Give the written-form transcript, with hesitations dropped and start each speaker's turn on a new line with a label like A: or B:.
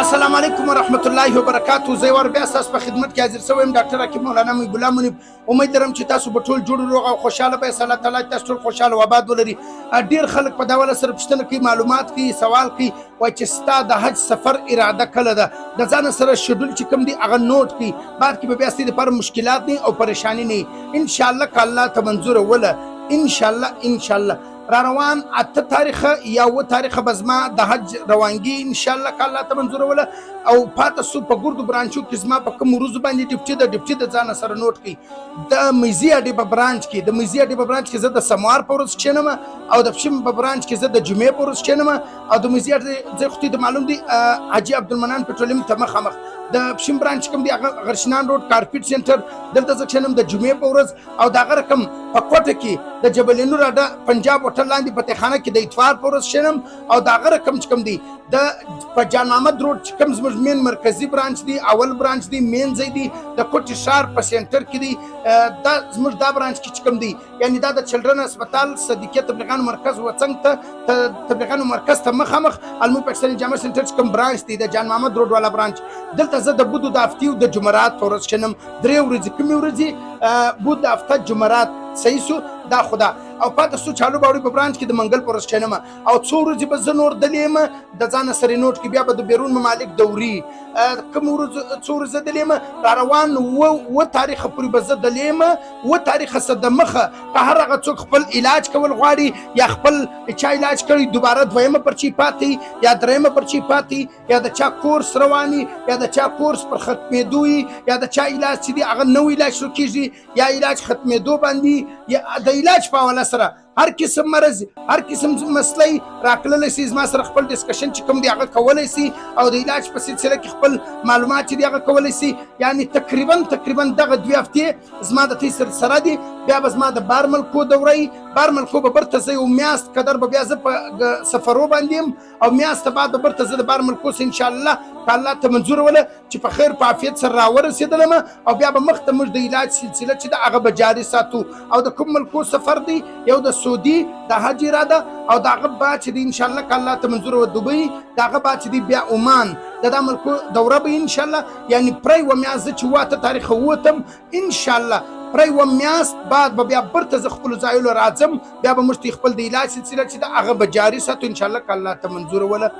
A: السلام علیکم ورحمت الله وبرکاتو. زه ور بیا تاسو په خدمت کې حاضر شوم. ډاکټر حکیم مولانا محب الله منیب. امید لرم چې تاسو به ټول جوړ روغ او خوشاله به. الله تعالی تاسو ټول خوشاله او آباد ولري. ډیر خلک په دا ول سره پوښتنه کوي، معلومات کوي، سوال کوي، وایي چې ستا د حج سفر اراده کله ده؟ د ځان سره شیډول چې کوم دی هغه نوٹ کوي. بعد کې به بیا ستاسو لپاره مشکلات نه او پریشانی نه. ان شاء الله ک الله ته منظور وله. ان شاء الله را روان 8 تاریخ یا و تاریخ بزما د حج روانګي ان شاء الله ک الله ته منظور وله. او پاته سو په ګردو برانچو کې زما په کوم روز باندې ډیپټي د ځان سره نوٹ کی. د میزیا ډي په برانچ کې زه د سموار په ورځ کښینم، او د پښم په برانچ کې زه د جمعې په ورځ کښینم، او د میزیا زه خو ته معلوم دی حاجی عبدالمنان پټرولیم ته مخامخ د پښم برانچ کوم دی غرشنان روډ کارپیټ سنټر دلته زه کښینم د جمعې په ورځ. او دا رقم په کوټه کې د جبل نور اډه پنجاب هوټل لاندې په تخانه کې د اتوار په ورځ کښینم. او دا رقم چې کوم دی د په جان محمد روډ چې کوم زموږ مین مرکزی برانچ دی، اول برانچ دی، مین ځای دی د کوټي ښار په سنټر کې دی. دا زموږ دا برانچ کې چې کوم دی یعنی دا د چلډرن هسپتال صدیقیه تبلیغانو مرکز وڅنګ ته تبلیغانو مرکز ته مخامخ المو پاکستاني جامع سنټر چې کوم برانچ دی د جان محمد روډ والا برانچ، دلته زه د بودو د هفتې او د جمعرات په ورځ کښینم. 3 ورځې کومې ورځې؟ بود د هفته جمعرات صحیح سو دا خدا. او پاته سو چالو باوړي په برانچ کې د منګل پر ورځ کښینم. او 2 ورځې به زه نور دلیم د ځان سره نوٹ کې، بیا به د بیرون ممالک دوري کوم ورځ 2 ورځې دلیم را روان و تاریخ پورې به زه دلیم و تاریخ سره د مخه که هر هغه څوک خپل علاج کول غواړي یا خپل چا علاج کړي دوباره دویمه پرچی پاتې یا درېمه پرچی پاتې یا د چا کورس رواني یا د چا کورس پر ختمېدو یا د چا علاج چې دی هغه نو علاج شروع کېږي یا علاج ختمېدو باندې یا د علاج په حواله سره هر قسم مرض هر قسم مسلې راکړلی سي. زما سره خپل ډسکشن چې کوم دی هغه کولی سي او د علاج په سلسله کې خپل معلومات چې دی هغه کولی سي. یعنی تقریبا دغه 2 هفتې زما د تیسر سره دی. بیا به زما د بارملکو دورې بارملکو به برته زه یو میاشت قدر به بیا زه په سفرو باندې یم، او میاشت بعد به برته زه د بارملکو سه ان شاء الله که الله ته منظور وله چې په خیر په عافیت سره راورسېدلم. او بیا به مخته موږ د علاج سلسله چې د هغه به جاري ساتو. او د کوم ملکو سفر دی یو د سعودي د حج اراده، او د هغه بعد چې دی ان شاء الله که الله ته منظور وله دوبۍ، د هغه بعد چې دی بیا عمان د دا ملکو دوره به ان شاء الله یعنی پرې و میاشت زه چې 8 تاریخ ووتم ان شاء الله پرې و میاشت بعد به بیا برته زه خپلو ځایونو راځم. بیا به موږ خپل د علاج سلسله چې د هغه به جاري ساتو ان شاء الله که الله ته منظور وله.